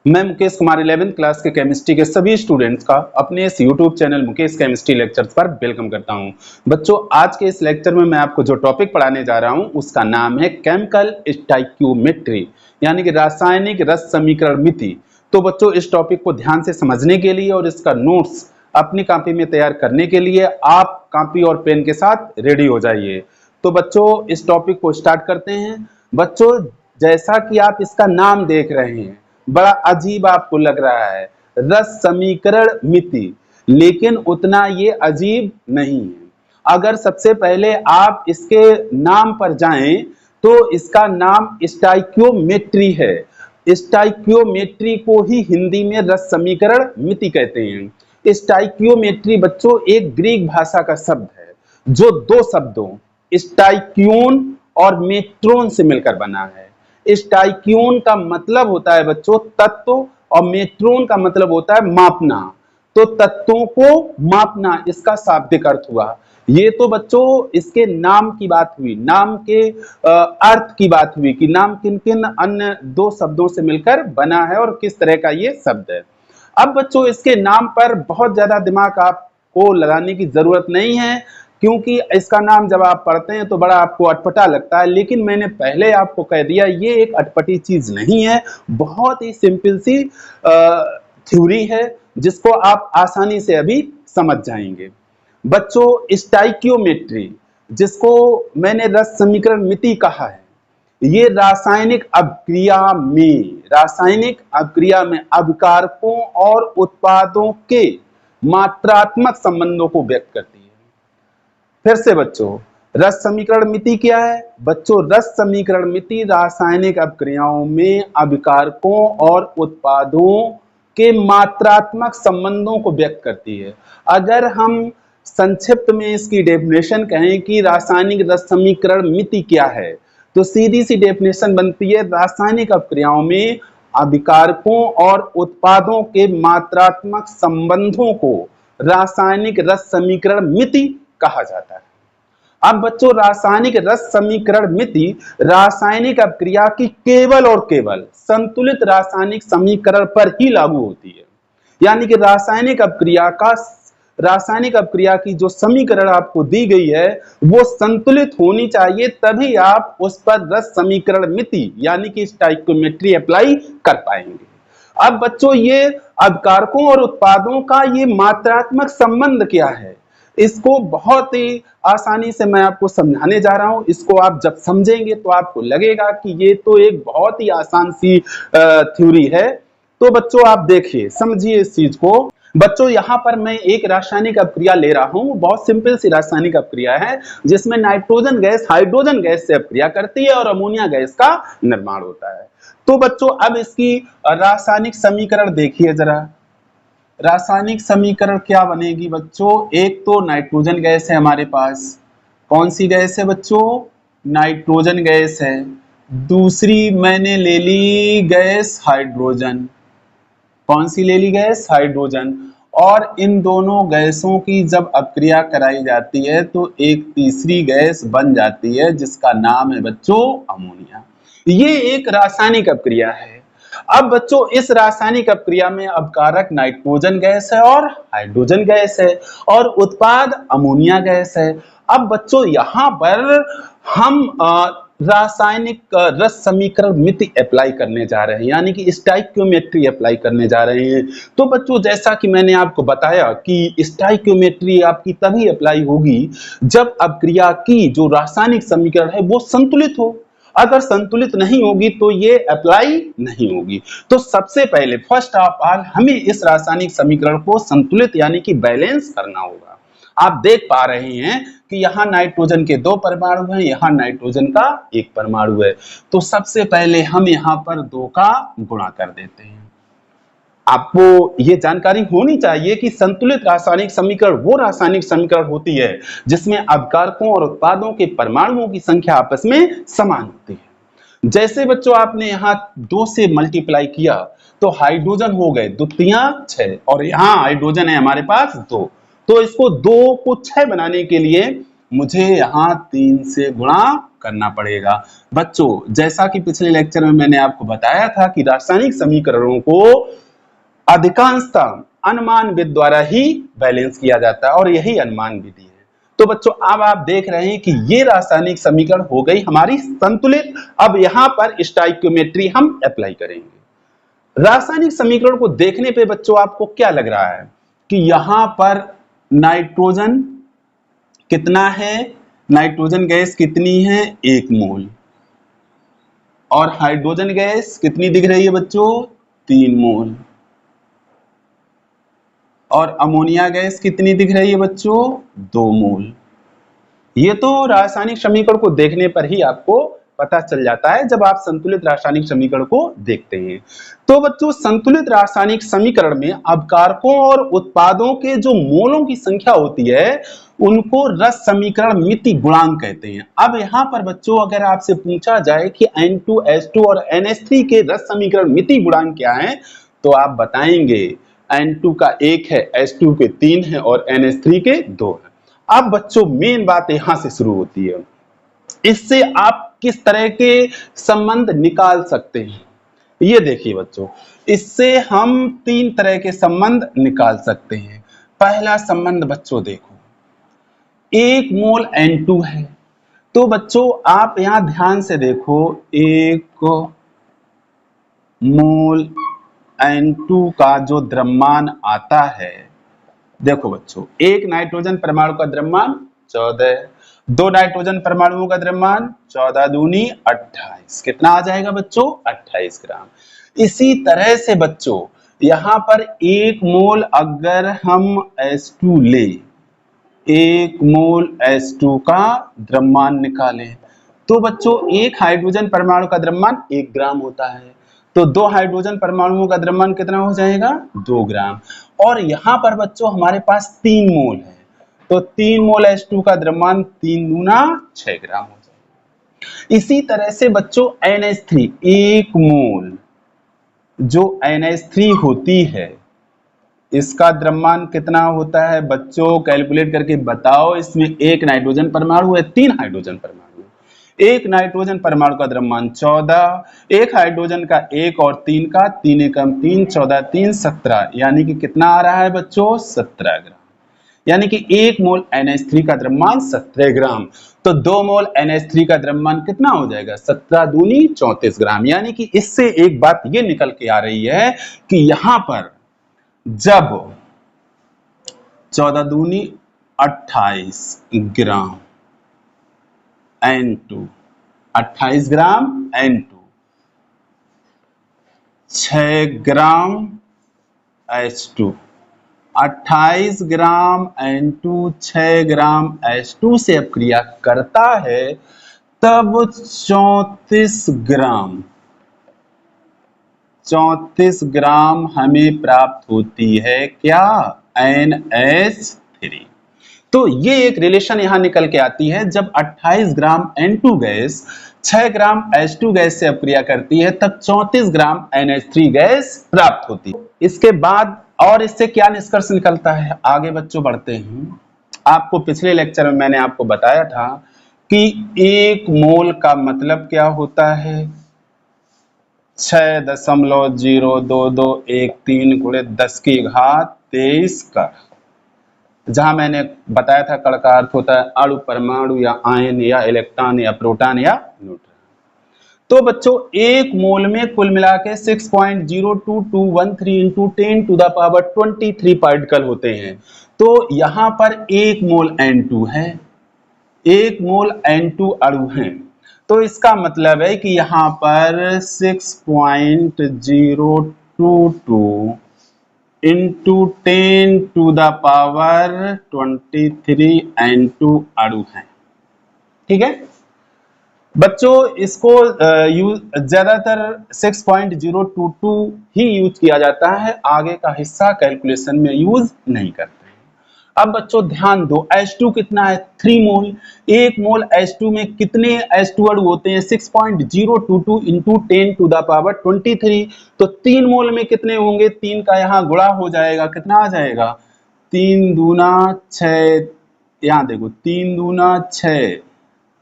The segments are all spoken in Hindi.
मैं मुकेश कुमार 11th क्लास के केमिस्ट्री के सभी स्टूडेंट्स का अपने इस YouTube channel Mukesh chemistry lectures पर वेलकम करता हूं। बच्चों, आज के इस लेक्चर में मैं आपको जो टॉपिक पढ़ाने जा रहा हूं उसका नाम है केमिकल स्टोइकियोमेट्री, यानी कि रासायनिक रस समीकरण मिति। तो बच्चों, इस टॉपिक को ध्यान से समझने के लिए और इसका नोट्स अपनी कॉपी में तैयार करने के लिए आप कॉपी और पेन के साथ रेडी हो जाइए। तो बच्चों, इस टॉपिक को स्टार्ट करते हैं। बच्चों, जैसा कि आप इसका नाम देख रहे हैं, बड़ा अजीब आपको लग रहा है, रस समीकरण मिति, लेकिन उतना ये अजीब नहीं है। अगर सबसे पहले आप इसके नाम पर जाएं तो इसका नाम स्टोइकियोमेट्री है। स्टोइकियोमेट्री को ही हिंदी में रस समीकरण मिति कहते हैं। स्टोइकियोमेट्री बच्चों एक ग्रीक भाषा का शब्द है जो दो शब्दों स्टोइकियोन और मेट्रोन से मिलकर बना है। स्टोइकियोन का मतलब होता है बच्चों तत्व और मेट्रोन का मतलब होता है मापना। तो तत्वों को मापना इसका शाब्दिक अर्थ हुआ। ये तो बच्चों इसके नाम की बात हुई, नाम के अर्थ की बात हुई कि नाम किन किन अन्य दो शब्दों से मिलकर बना है और किस तरह का ये शब्द है। अब बच्चों, इसके नाम पर बहुत ज्यादा दिमाग आपको लगाने की जरूरत नहीं है, क्योंकि इसका नाम जब आप पढ़ते हैं तो बड़ा आपको अटपटा लगता है, लेकिन मैंने पहले आपको कह दिया ये एक अटपटी चीज नहीं है। बहुत ही सिंपल सी थ्योरी है जिसको आप आसानी से अभी समझ जाएंगे। बच्चों, स्टोइकियोमेट्री, जिसको मैंने रस समीकरण मिति कहा है, ये रासायनिक अभिक्रिया में अभिकारकों और उत्पादों के मात्रात्मक संबंधों को व्यक्त करती है। फिर से बच्चों, रस समीकरण मिति क्या है? बच्चों, रस समीकरण मिति रासायनिक अभिक्रियाओं में अभिकारकों और उत्पादों के मात्रात्मक संबंधों को व्यक्त करती है। अगर हम संक्षिप्त में इसकी डेफिनेशन कहें कि रासायनिक रस समीकरण मिति क्या है, तो सीधी सी डेफिनेशन बनती है रासायनिक अभिक्रियाओं में अभिकारकों और उत्पादों के मात्रात्मक संबंधों को रासायनिक रस समीकरण मिति कहा जाता है। अब बच्चों, रासायनिक रस समीकरण मिति रासायनिक अभिक्रिया की केवल और केवल संतुलित रासायनिक समीकरण पर ही लागू होती है। यानी कि रासायनिक अभिक्रिया की जो समीकरण आपको दी गई है वो संतुलित होनी चाहिए, तभी आप उस पर रस समीकरण मिति यानी कि स्टोइकियोमेट्री अप्लाई कर पाएंगे। अब बच्चों, ये अभिकारकों और उत्पादों का ये मात्रात्मक संबंध क्या है, इसको बहुत ही आसानी से मैं आपको समझाने जा रहा हूं। इसको आप जब समझेंगे तो आपको लगेगा कि ये तो एक बहुत ही आसान सी थ्योरी है। तो बच्चों, आप देखिए, समझिए इस चीज को। बच्चों, यहाँ पर मैं एक रासायनिक अभिक्रिया ले रहा हूं, बहुत सिंपल सी रासायनिक अभिक्रिया है जिसमें नाइट्रोजन गैस हाइड्रोजन गैस से अभिक्रिया करती है और अमोनिया गैस का निर्माण होता है। तो बच्चों, अब इसकी रासायनिक समीकरण देखिए जरा। रासायनिक समीकरण क्या बनेगी बच्चों? एक तो नाइट्रोजन गैस है हमारे पास। कौन सी गैस है बच्चों? नाइट्रोजन गैस है। दूसरी मैंने ले ली गैस हाइड्रोजन। कौन सी ले ली? Gas hydrogen. और इन दोनों गैसों की जब अभिक्रिया कराई जाती है तो एक तीसरी गैस बन जाती है जिसका नाम है बच्चों अमोनिया। ये एक रासायनिक अभिक्रिया है। अब बच्चों, इस रासायनिक अभिक्रिया में अभिकारक नाइट्रोजन गैस है और हाइड्रोजन गैस है और उत्पाद अमोनिया गैस है। अब बच्चों, यहाँ पर हम रासायनिक रस समीकरण मिति अप्लाई करने जा रहे हैं, यानी कि स्टोइकियोमेट्री अप्लाई करने जा रहे हैं। तो बच्चों, जैसा कि मैंने आपको बताया कि स्टोइकियोमेट्री आपकी तभी अप्लाई होगी जब अभिक्रिया की जो रासायनिक समीकरण है वो संतुलित हो। अगर संतुलित नहीं होगी तो ये अप्लाई नहीं होगी। तो सबसे पहले फर्स्ट ऑफ ऑल हमें इस रासायनिक समीकरण को संतुलित यानी कि बैलेंस करना होगा। आप देख पा रहे हैं कि यहाँ नाइट्रोजन के 2 परमाणु हैं, यहाँ नाइट्रोजन का 1 परमाणु है। तो सबसे पहले हम यहाँ पर 2 का गुणा कर देते हैं। आपको ये जानकारी होनी चाहिए कि संतुलित रासायनिक समीकरण वो रासायनिक समीकरण होती है जिसमें अभिकारकों और उत्पादों के परमाणुओं की संख्या आपस में समान होती है। जैसे बच्चों, आपने यहाँ 2 से मल्टीप्लाई किया तो हाइड्रोजन हो गए 2 तियां 6 और यहाँ हाइड्रोजन है हमारे पास 2। तो इसको 2 को 6 बनाने के लिए मुझे यहाँ 3 से गुणा करना पड़ेगा। बच्चों जैसा कि पिछले लेक्चर में मैंने आपको बताया था कि रासायनिक समीकरणों को अधिकांशतः अनुमान विधि द्वारा ही बैलेंस किया जाता है और यही अनुमान विधि है। तो बच्चों अब आप देख रहे हैं कि ये रासायनिक समीकरण हो गई हमारी संतुलित। अब यहाँ पर स्टोइकियोमेट्री हम अप्लाई करेंगे। रासायनिक समीकरण को देखने पे बच्चों आपको क्या लग रहा है कि यहाँ पर नाइट्रोजन कितना है, नाइट्रोजन गैस कितनी है 1 मोल, और हाइड्रोजन गैस कितनी दिख रही है बच्चों 3 मोल, और अमोनिया गैस कितनी दिख रही है बच्चों 2 मोल। ये तो रासायनिक समीकरण को देखने पर ही आपको पता चल जाता है जब आप संतुलित रासायनिक समीकरण को देखते हैं। तो बच्चों संतुलित रासायनिक समीकरण में अपकारकों और उत्पादों के जो मोलों की संख्या होती है उनको रस समीकरण मिति गुणांक कहते हैं। अब यहाँ पर बच्चों अगर आपसे पूछा जाए कि N2H2 और NH3 के रस समीकरण मिति गुणांक क्या है तो आप बताएंगे N2 का 1 है, H2 के 3 है और NH3 के 2 है। अब बच्चों मेन बात यहां से शुरू होती है, इससे आप किस तरह के संबंध निकाल सकते हैं। ये देखिए बच्चों, इससे हम 3 तरह के संबंध निकाल सकते हैं। पहला संबंध बच्चों देखो, 1 मोल N2 है, तो बच्चों आप यहां ध्यान से देखो 1 मोल N2 का जो द्रव्यमान आता है, देखो बच्चों एक नाइट्रोजन परमाणु का द्रव्यमान 14, 2 नाइट्रोजन परमाणुओं का द्रव्यमान 14 दूनी 28, कितना आ जाएगा बच्चों 28 ग्राम। इसी तरह से बच्चों यहाँ पर 1 मोल अगर हम H2 ले, 1 मोल H2 का द्रव्यमान निकालें तो बच्चों एक हाइड्रोजन परमाणु का द्रव्यमान 1 ग्राम होता है, तो 2 हाइड्रोजन परमाणुओं का द्रव्यमान कितना हो जाएगा 2 ग्राम। और यहाँ पर बच्चों हमारे पास 3 मोल है, तो 3 मोल H2 का द्रव्यमान 3 दूना 6 ग्राम हो जाएगा। इसी तरह से बच्चों NH3 1 मोल जो NH3 होती है इसका द्रव्यमान कितना होता है बच्चों, कैलकुलेट करके बताओ। इसमें 1 नाइट्रोजन परमाणु है, 3 हाइड्रोजन परमाणु, एक नाइट्रोजन परमाणु का द्रव्यमान 14, एक हाइड्रोजन का 1 और 3 का 3 एकम 3, 14 3 17, यानी कि कितना आ रहा है बच्चों 17 ग्राम। यानी कि 1 मोल NH3 का द्रव्यमान 17 ग्राम, तो 2 मोल NH3 का द्रव्यमान कितना हो जाएगा 17 दूनी 34 ग्राम। यानी कि इससे एक बात ये निकल के आ रही है कि यहां पर जब 14 दूनी 28 ग्राम N2, 28 ग्राम N2, 6 ग्राम H2, 28 ग्राम N2 6 ग्राम H2 से अपक्रिया करता है तब 34 ग्राम हमें प्राप्त होती है क्या NH3। तो ये एक रिलेशन यहां निकल के आती है, जब 28 ग्राम N2 गैस 6 ग्राम H2 गैस से अपक्रिया करती है तब 34 ग्राम NH3 गैस प्राप्त होती है। इसके बाद और इससे क्या निष्कर्ष निकलता है, आगे बच्चों बढ़ते हैं। आपको पिछले लेक्चर में मैंने आपको बताया था कि 1 मोल का मतलब क्या होता है 6.02213 गुणे 10 की घात 23 का, जहां मैंने बताया था कण का अर्थ होता है अणु, परमाणु या आयन या इलेक्ट्रॉन या प्रोटॉन या न्यूट्रॉन। तो बच्चों 1 मोल में कुल मिला के 6.02213 into 10 to the power 23 particle होते हैं। तो यहां पर 1 मोल N2 है, 1 मोल N2 अणु है, तो इसका मतलब है कि यहां पर 6.022 into 10 to the power 23 N2 अणु है। ठीक है बच्चों, इसको ज्यादातर 6.022 ही यूज किया जाता है, आगे का हिस्सा कैलकुलेशन में यूज नहीं करते हैं। अब बच्चों ध्यान दो, H2 कितना है 3 मोल, 1 मोल H2 में कितने H2 अणु होते हैं 6.022 इंटू 10 टू द पावर 23, तो 3 मोल में कितने होंगे, 3 का यहाँ गुणा हो जाएगा, कितना आ जाएगा 3 दूना 6, यहाँ देखो 3 दूना 6,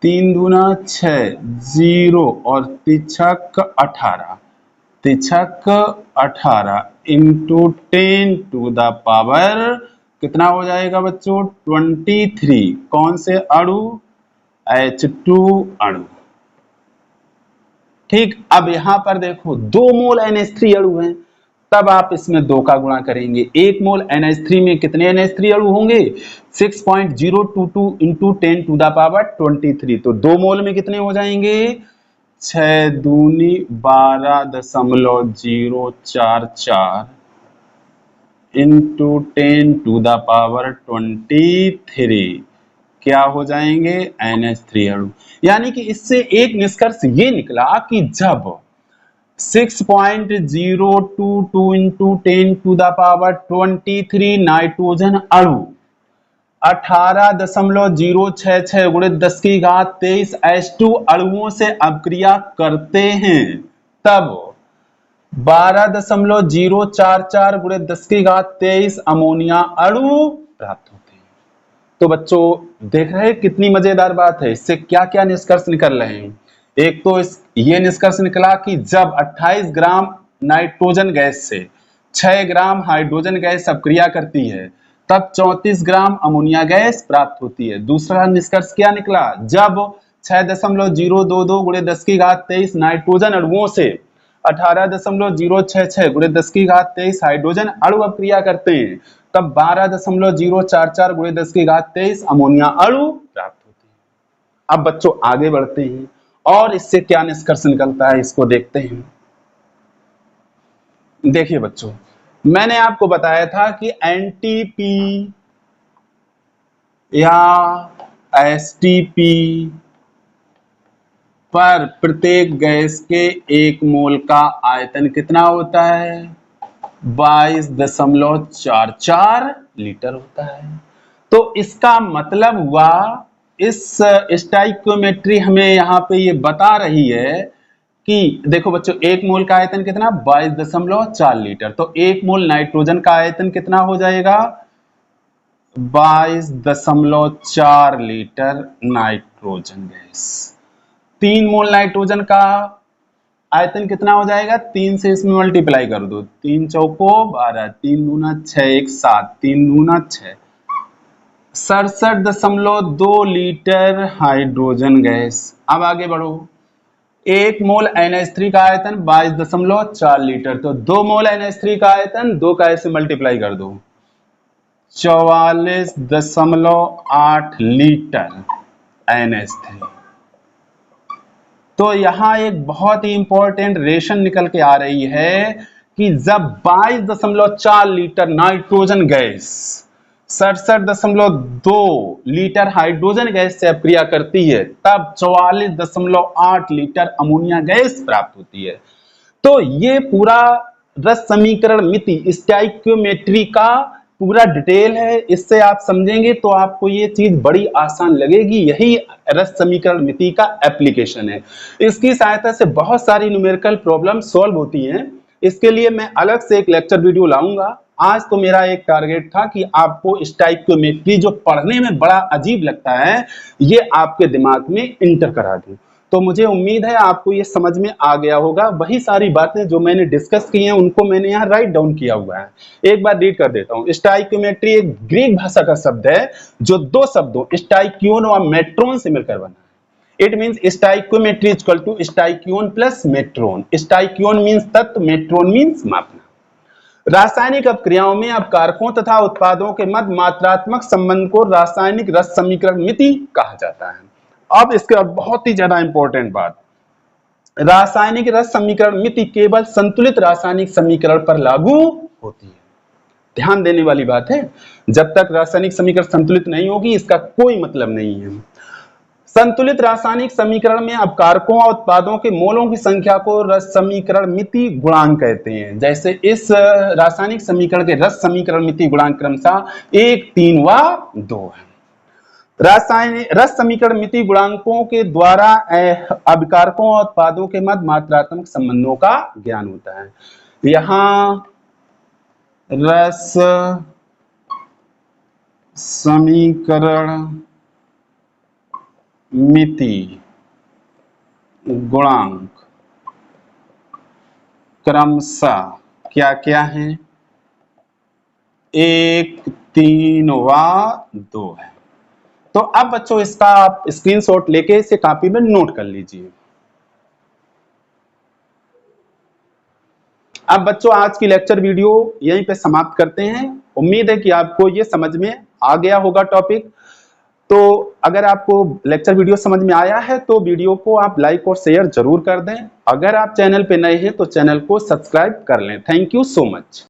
3 दूना 6, 0 और तिछक 18, तिछक 18 इंटू 10 टू द पावर कितना हो जाएगा बच्चों 23। कौन से अणु? H2 अणु। ठीक, अब यहां पर देखो 2 मोल NH3 अणु हैं, तब आप इसमें 2 का गुणा करेंगे। 1 मोल NH3 में कितने NH3 अणु होंगे? 6.022 इंटू 10 टू द पावर 23। तो 2 मोल में कितने हो जाएंगे? 6 दूनी 12.044 इंटू 10 टू द पावर 23 क्या हो जाएंगे? NH3 अणु। यानी कि इससे एक निष्कर्ष ये निकला कि जब 6.022 into 10 to the power 23 nitrogen अणु 18.066 गुणित 10 की घात 23 H2 अणुओं से अपक्रिया करते हैं, तब 12.044 गुणित 10 की घात 23 अमोनिया अणु प्राप्त होते हैं। तो बच्चों देख रहे हैं कितनी मजेदार बात है। इससे क्या क्या निष्कर्ष निकल रहे हैं? एक तो ये निष्कर्ष निकला कि जब 28 ग्राम नाइट्रोजन गैस से 6 ग्राम हाइड्रोजन गैस अपक्रिया करती है, तब 34 ग्राम अमोनिया गैस प्राप्त होती है। दूसरा निष्कर्ष क्या निकला? जब 6.022 गुणित 10 की घात 23 नाइट्रोजन अणुओं से 18.066 गुणित 10 की घात 23 हाइड्रोजन अणु अपक्रिया करते हैं, तब 12.044 गुणित 10 की घात 23 अमोनिया अणु प्राप्त होती है। अब बच्चों आगे बढ़ते हैं और इससे क्या निष्कर्ष निकलता है इसको देखते हैं। देखिए बच्चों, मैंने आपको बताया था कि एनटीपी या एसटीपी पर प्रत्येक गैस के 1 मोल का आयतन कितना होता है? 22.44 लीटर होता है। तो इसका मतलब हुआ, इस स्टोइकियोमेट्री हमें यहाँ पे ये बता रही है कि देखो बच्चों 1 मोल का आयतन कितना? 22.4 लीटर। तो 1 मोल नाइट्रोजन का आयतन कितना हो जाएगा? 22.4 litre nitrogen gas. 3 mole nitrogen का आयतन कितना हो जाएगा? 3 से इसमें मल्टीप्लाई कर दो, 3 चौको 12, 3 दूना 6, 1 7, 3 दूना 6, 67.2 लीटर हाइड्रोजन गैस। अब आगे बढ़ो, 1 मोल NH3 का आयतन 22.4 लीटर। तो 2 मोल NH3 का आयतन 2 का ऐसे मल्टीप्लाई कर दो, 44.8 लीटर NH3। तो यहां एक बहुत ही इंपॉर्टेंट रेशन निकल के आ रही है कि जब 22.4 litre nitrogen gas 67.2 litre hydrogen gas से अपक्रिया करती है, तब 44.8 लीटर अमोनिया गैस प्राप्त होती है। तो ये पूरा रस समीकरण मिति स्टोइकियोमेट्री का पूरा डिटेल है। इससे आप समझेंगे तो आपको ये चीज बड़ी आसान लगेगी। यही रस समीकरण मिति का एप्लीकेशन है। इसकी सहायता से बहुत सारी न्यूमेरिकल प्रॉब्लम सॉल्व होती हैं। इसके लिए मैं अलग से एक लेक्चर वीडियो लाऊंगा। आज तो मेरा एक टारगेट था कि आपको स्टोइकियोमेट्री जो पढ़ने में बड़ा अजीब लगता है, ये आपके दिमाग में इंटर करा दूं। तो मुझे उम्मीद है आपको ये समझ में आ गया होगा। वही सारी बातें जो मैंने डिस्कस की हैं उनको मैंने यहाँ राइट डाउन किया हुआ है। एक बार रीड कर देता हूँ। स्टोइकियोमेट्री एक ग्रीक भाषा का शब्द है जो 2 शब्दों स्टाइकियोन और मेट्रोन से मिलकर बना है। It means stoichiometry equal to stoicheion plus metron. Stoicheion means तत्व, मेट्रोन मीन्स मापना। रासायनिक अपक्रियाओं में अपकारकों तथा उत्पादों के मध्य मात्रात्मक संबंध को रासायनिक रस समीकरण मिति कहा जाता है। अब इसके बहुत ही ज्यादा इंपॉर्टेंट बात, रासायनिक रस समीकरण मिति केवल संतुलित रासायनिक समीकरण पर लागू होती है। ध्यान देने वाली बात है, जब तक रासायनिक समीकरण संतुलित नहीं होगी इसका कोई मतलब नहीं है। संतुलित रासायनिक समीकरण में अपकारकों और उत्पादों के मोलों की संख्या को रस समीकरण मिति गुणांक कहते हैं। जैसे इस रासायनिक समीकरण के रस समीकरण मिति गुणांक क्रमशः 1, 3 व 2 है। रासायनिक रस समीकरण मिति गुणांकों के द्वारा अभिकारकों और उत्पादों के मध्य मात्रात्मक संबंधों का ज्ञान होता है। यहाँ रस समीकरण मिति गुणांक क्रमशः क्या क्या है, 1, 3 व 2 है। तो अब बच्चों इसका आप स्क्रीनशॉट लेके इसे कॉपी में नोट कर लीजिए। अब बच्चों आज की लेक्चर वीडियो यहीं पे समाप्त करते हैं। उम्मीद है कि आपको ये समझ में आ गया होगा टॉपिक। तो अगर आपको लेक्चर वीडियो समझ में आया है तो वीडियो को आप लाइक और शेयर जरूर कर दें। अगर आप चैनल पे नए हैं तो चैनल को सब्सक्राइब कर लें। Thank you so much.